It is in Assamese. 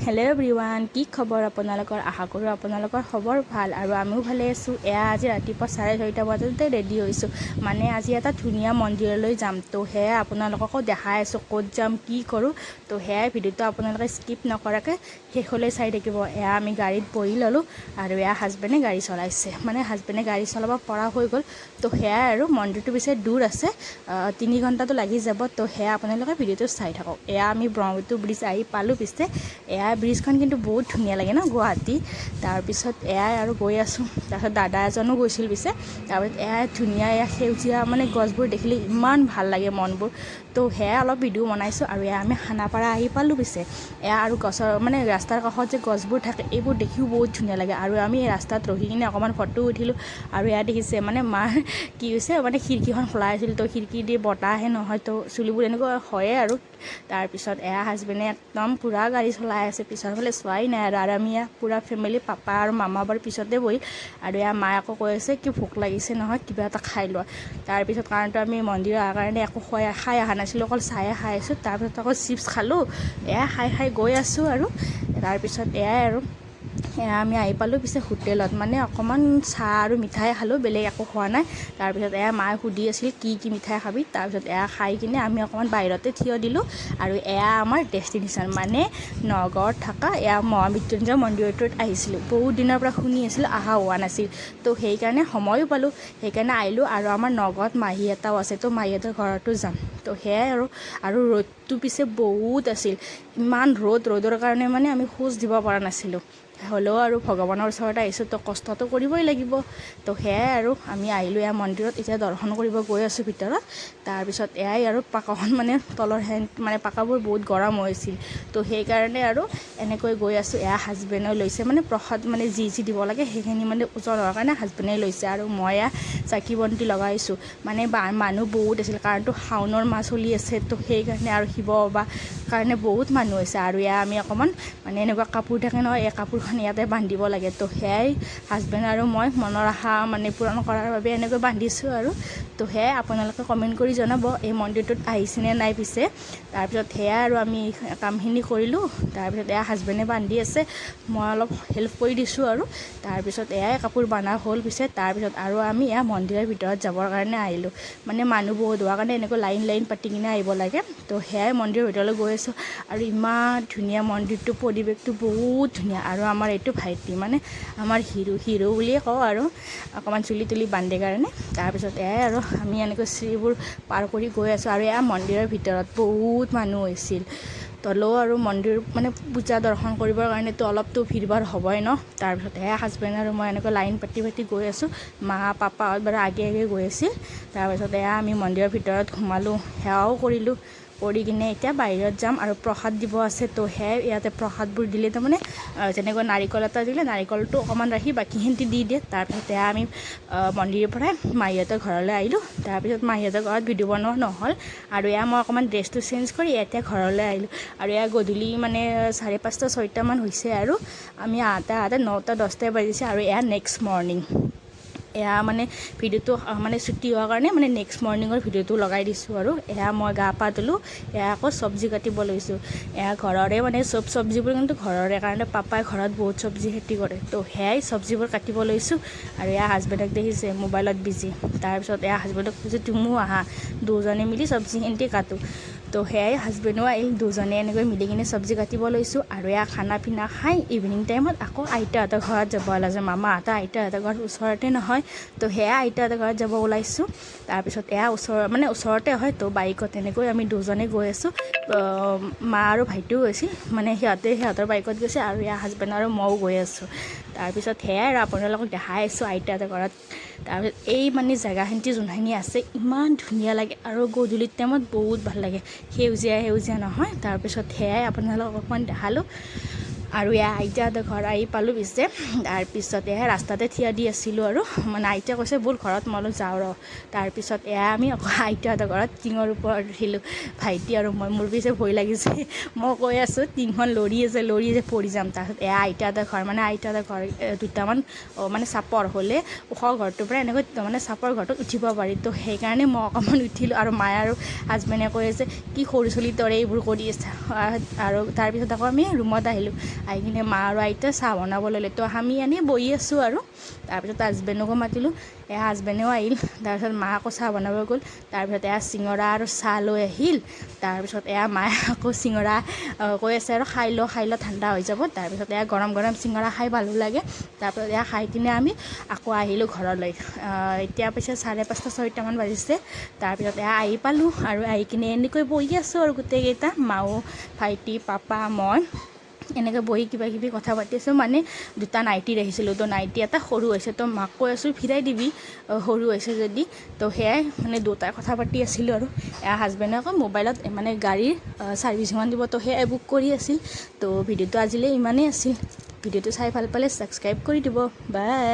হেল্ল' এভৰিৱান, কি খবৰ আপোনালোকৰ? আশা কৰোঁ আপোনালোকৰ খবৰ ভাল আৰু আমিও ভালে আছোঁ। আজি ৰাতিপুৱা 6:30 বজাতে ৰেডি হৈছোঁ, মানে আজি এটা ধুনীয়া মন্দিৰলৈ যাম। তো সেয়াই আপোনালোককো দেখাই আছোঁ ক'ত যাম, কি কৰোঁ। তো সেয়াই ভিডিঅ'টো আপোনালোকে স্কিপ নকৰাকৈ শেষলৈ চাই থাকিব। আমি গাড়ীত বহি ল'লোঁ আৰু হাজবেণ্ডে গাড়ী চলাইছে, মানে হাজবেণ্ডে গাড়ী চলাব পৰা হৈ গ'ল। তো সেয়াই আৰু মন্দিৰটো পিছে দূৰ আছে, 3 ঘণ্টাটো লাগি যাব। তো সেয়া আপোনালোকে ভিডিঅ'টো চাই থাকক। আমি ব্ৰহ্মপুত্ৰ ব্ৰিজ আহি পালোঁ। পিছে ব্ৰিজখন কিন্তু বহুত ধুনীয়া লাগে ন গুৱাহাটী। তাৰপিছত আৰু গৈ আছোঁ। তাৰপিছত দাদা এজনো গৈছিল পিছে। তাৰপিছত ধুনীয়া সেউজীয়া মানে গছবোৰ দেখিলে ইমান ভাল লাগে মনবোৰ। তো সেয়াই অলপ ভিডিঅ' বনাইছোঁ। আৰু আমি খানাপাৰা আহি পালোঁ। পিছে আৰু গছৰ মানে ৰাস্তাৰ কাষত যে গছবোৰ থাকে, এইবোৰ দেখিও বহুত ধুনীয়া লাগে। আৰু আমি ৰাস্তাত ৰখি কিনে অকণমান ফটো উঠিলোঁ। আৰু দেখিছে মানে মাৰ কি হৈছে, মানে খিৰিকীখন খোলা আছিল। তো খিৰিকী দি বতাহ আহে নহয়, তো চুলিবোৰ এনেকুৱা হয়ে আৰু। তাৰপিছত হাজবেণ্ডে একদম পূৰা গাড়ী চলাই আছে, পিছৰ ফালে চোৱাই নাই। আৰু আমি পূৰা ফেমিলি, পাপা আৰু মামা বাৰ পিছতে বহি। আৰু মায়ে আকৌ কৈ আছে কি ভোক লাগিছে নহয়, কিবা এটা খাই লোৱা। তাৰপিছত কাৰণটো আমি মন্দিৰ অহাৰ কাৰণে একো খাই অহা নাছিলোঁ, অকল চাহে খাই আছোঁ। তাৰপিছত আকৌ চিপছ খালোঁ, খাই গৈ আছোঁ। আৰু তাৰপিছত আৰু আমি আহি পালোঁ পিছে হোটেলত, মানে অকণমান চাহ আৰু মিঠাই খালোঁ, বেলেগ একো খোৱা নাই। তাৰপিছত মায়ে সুধি আছিল কি মিঠাই খাবি। তাৰপিছত খাই কিনে আমি অকণমান বাহিৰতে থিয় দিলোঁ। আৰু আমাৰ ডেষ্টিনেশ্যন মানে নগাঁৱত থকা মহামৃত্যুঞ্জয় মন্দিৰটোত আহিছিলোঁ। বহুত দিনৰ পৰা শুনি আছিলোঁ, অহা হোৱা নাছিল। তো সেইকাৰণে সময়ো পালোঁ, সেইকাৰণে আহিলোঁ। আৰু আমাৰ নগাঁৱত মাহী এটাও আছে, তো মাহীহঁতৰ ঘৰতো যাম। তো সেয়াই আৰু ৰ'দটো পিছে বহুত আছিল, ইমান ৰ'দৰ কাৰণে মানে আমি খোজ দিব পৰা নাছিলোঁ। হ'লেও আৰু ভগৱানৰ ওচৰত আহিছোঁ, তো কষ্টটো কৰিবই লাগিব। তো সেয়াই আৰু আমি আহিলোঁ মন্দিৰত। এতিয়া দৰ্শন কৰিব গৈ আছোঁ ভিতৰত। তাৰপিছত আৰু পাকাখন মানে তলৰ মানে পাকাবোৰ বহুত গৰম হৈছিল। তো সেইকাৰণে আৰু এনেকৈ গৈ আছোঁ। হাজবেণ্ডে লৈছে মানে প্ৰসাদ, মানে যি দিব লাগে সেইখিনি মানে ওজন হোৱাৰ কাৰণে হাজবেণ্ডে লৈছে। আৰু মই চাকি বন্তি লগাইছোঁ, মানে মানুহ বহুত আছিল, কাৰণটো শাওনৰ মাহ চলি আছে। তো সেইকাৰণে আৰু শিৱ বাবা কাৰণে বহুত মানুহ হৈছে। আৰু আমি অকণমান মানে এনেকুৱা কাপোৰ থাকে নহয়, কাপোৰখন ইয়াতে বান্ধিব লাগে। তো সেয়াই হাজবেণ্ড আৰু মই মনৰ আশা মানে পূৰণ কৰাৰ বাবে এনেকৈ বান্ধিছোঁ। আৰু তো সেয়াই আপোনালোকে কমেণ্ট কৰি জনাব এই মন্দিৰটোত আহিছেনে নাই পিছে। তাৰপিছত আৰু আমি কামখিনি কৰিলোঁ। তাৰপিছত হাজবেণ্ডে বান্ধি আছে, মই অলপ হেল্প কৰি দিছোঁ। আৰু তাৰপিছত কাপোৰ বন্ধা হ'ল পিছে। তাৰপিছত আৰু আমি মন্দিৰৰ ভিতৰত যাবৰ কাৰণে আহিলোঁ, মানে মানুহ বহুত হোৱাৰ কাৰণে এনেকৈ লাইন পাতি কিনে আহিব লাগে। তো সেয়াই মন্দিৰৰ ভিতৰলৈ গৈ আছোঁ। আৰু ইমান ধুনীয়া মন্দিৰটো, পৰিৱেশটো বহুত ধুনীয়া। আৰু আমাৰ এইটো ভাইটি, মানে আমাৰ হিৰো বুলিয়ে কওঁ, আৰু অকণমান চুলি তুলি বান্ধে কাৰণে। তাৰপিছত আৰু আমি এনেকৈ চিৰিবোৰ পাৰ কৰি গৈ আছোঁ। আৰু মন্দিৰৰ ভিতৰত বহুত মানুহ হৈছিল। তলেও আৰু মন্দিৰ মানে পূজা দৰ্শন কৰিবৰ কাৰণেতো অলপতো ভিৰ ভাৰ হ'বই ন। তাৰপিছত হাজবেণ্ড আৰু মই এনেকৈ লাইন পাতি গৈ আছোঁ। মা পাপাহঁত বাৰু আগে গৈ আছিল। তাৰপিছত আমি মন্দিৰৰ ভিতৰত সোমালোঁ, সেৱাও কৰিলোঁ। কৰি কিনে এতিয়া বাহিৰত যাম আৰু প্ৰসাদ দিব আছে। তো ইয়াতে প্ৰসাদবোৰ দিলে তাৰমানে যেনেকৈ নাৰিকল এটা দিলে, নাৰিকলটো অকণমান ৰাখি বাকীখিনি দি দিয়ে। তাৰপিছত আমি মন্দিৰৰ পৰাই মাহীহঁতৰ ঘৰলৈ আহিলোঁ। তাৰপিছত মাহীহঁতৰ ঘৰত ভিডিঅ' বনোৱা নহ'ল। আৰু মই অকণমান ড্ৰেছটো চেঞ্জ কৰি এতিয়া ঘৰলৈ আহিলোঁ। আৰু গধূলি মানে 5:30-6টামান হৈছে। আৰু আমি আহোঁতে 9:10 বাজিছে। আৰু নেক্সট মৰ্ণিং মানে ভিডিঅ'টো মানে ছুটি হোৱাৰ কাৰণে মানে নেক্সট মৰ্ণিঙৰ ভিডিঅ'টো লগাই দিছোঁ। আৰু মই গা পা ধুলোঁ, আকৌ চব্জি কাটিব লৈছোঁ। ঘৰৰে মানে চব্জিবোৰ কিন্তু ঘৰৰে, কাৰণে পাপাই ঘৰত বহুত চব্জি খেতি কৰে। তো সেয়াই চব্জিবোৰ কাটিব লৈছোঁ। আৰু হাজবেণ্ডক দেখিছে মোবাইলত বিজি। তাৰপিছত হাজবেণ্ডক কৈছোঁ তুমিও আহা, দুজনে মিলি চব্জিখিনি কাটোঁ। তো সেয়াই হাজবেণ্ডো আহিল, দুজনে এনেকৈ মিলি কিনে চব্জি কাটিব লৈছোঁ। আৰু খানা পিনা খাই ইভিনিং টাইমত আকৌ আইতাহঁতৰ ঘৰত যাব ওলাইছোঁ। মামাহঁতৰ আইতাহঁতৰ ঘৰত ওচৰতে নহয়। তো আইতাহঁতৰ ঘৰত যাব ওলাইছোঁ। তাৰপিছত ওচৰতে হয়। তো বাইকত এনেকৈ আমি দুজনে গৈ আছোঁ। মা আৰু ভাইটিও গৈছিল, মানে সিহঁতৰ বাইকত গৈছে। আৰু হাজবেণ্ড আৰু মইও গৈ আছোঁ। তাৰপিছত আৰু আপোনালোকক দেখাই আছোঁ আইতাহঁতৰ ঘৰত। তাৰপিছত মানে জেগাখিনি যোনখিনি আছে ইমান ধুনীয়া লাগে। আৰু গধূলি টাইমত বহুত ভাল লাগে, সেউজীয়া নহয়। তাৰপিছত আপোনালোকক অকণমান দেখালোঁ। আৰু এয়া আইতাহঁতৰ ঘৰ আহি পালোঁ পিছে তাৰপিছত এয়া ৰাস্তাতে থিয় দি আছিলোঁ আৰু মানে আইতাই কৈছে ব'ল ঘৰত মই যাওঁ ৰ তাৰপিছত এয়া আমি আকৌ আইতাহঁতৰ ঘৰত টিঙৰ ওপৰত উঠিলোঁ ভাইটি আৰু মোৰ পিছে ভয় লাগিছে মই কৈ আছোঁ টিংখন লৰি আছে পৰি যাম তাৰপিছত এয়া আইতাহঁতৰ ঘৰ মানে আইতাহঁতৰ ঘৰ দুটামান মানে চাপৰ হ'লে ওখ ঘৰটোৰ পৰা এনেকৈ মানে চাপৰ ঘৰটোত উঠিব পাৰি তো সেইকাৰণে মই অকণমান উঠিলোঁ আৰু মায়ে আৰু হাজবেণ্ডে কৈ আছে কি সৰু চলি তৰে এইবোৰ কৰি আছে আৰু তাৰপিছত আকৌ আমি ৰুমত আহিলোঁ আহি কিনে মা আৰু আইতা চাহ বনাব ল'লে তো আমি এনেই বহি আছোঁ আৰু তাৰপিছত হাজবেণ্ডকো মাতিলোঁ এয়া হাজবেণ্ডেও আহিল তাৰপিছত মা আকৌ চাহ বনাব গ'ল তাৰপিছত এয়া চিঙৰা আৰু চাহ লৈ আহিল তাৰপিছত এয়া মায়ে আকৌ চিঙৰা কৈ আছে আৰু খাই ল ঠাণ্ডা হৈ যাব তাৰপিছত এয়া গৰম চিঙৰা খাই ভালো লাগে তাৰপিছত এয়া খাই কিনে আমি আকৌ আহিলোঁ ঘৰলৈ এতিয়া পিছে 5:30 6টামান বাজিছে তাৰপিছত এয়া আহি পালোঁ আৰু আহি কিনে এনেকৈ বহি আছোঁ আৰু গোটেইকেইটা মাও ভাইটি পাপা মই এনেকৈ বহি কিবা কিবি কথা পাতি আছোঁ মানে দুটা নাইটি ৰাখিছিলোঁ তো নাইটি এটা সৰু হৈছে তো মাক কৈ আছোঁ ফিৰাই দিবি সৰু হৈছে যদি তো সেয়াই মানে দুটাই কথা পাতি আছিলোঁ আৰু এয়া হাজবেণ্ডে আকৌ মোবাইলত মানে গাড়ীৰ ছাৰ্ভিচিঙত দিব তো সেয়াই বুক কৰি আছিল তো ভিডিঅ'টো আজিলৈ ইমানেই আছিল ভিডিঅ'টো চাই ভাল পালে ছাবস্ক্ৰাইব কৰি দিব বাই।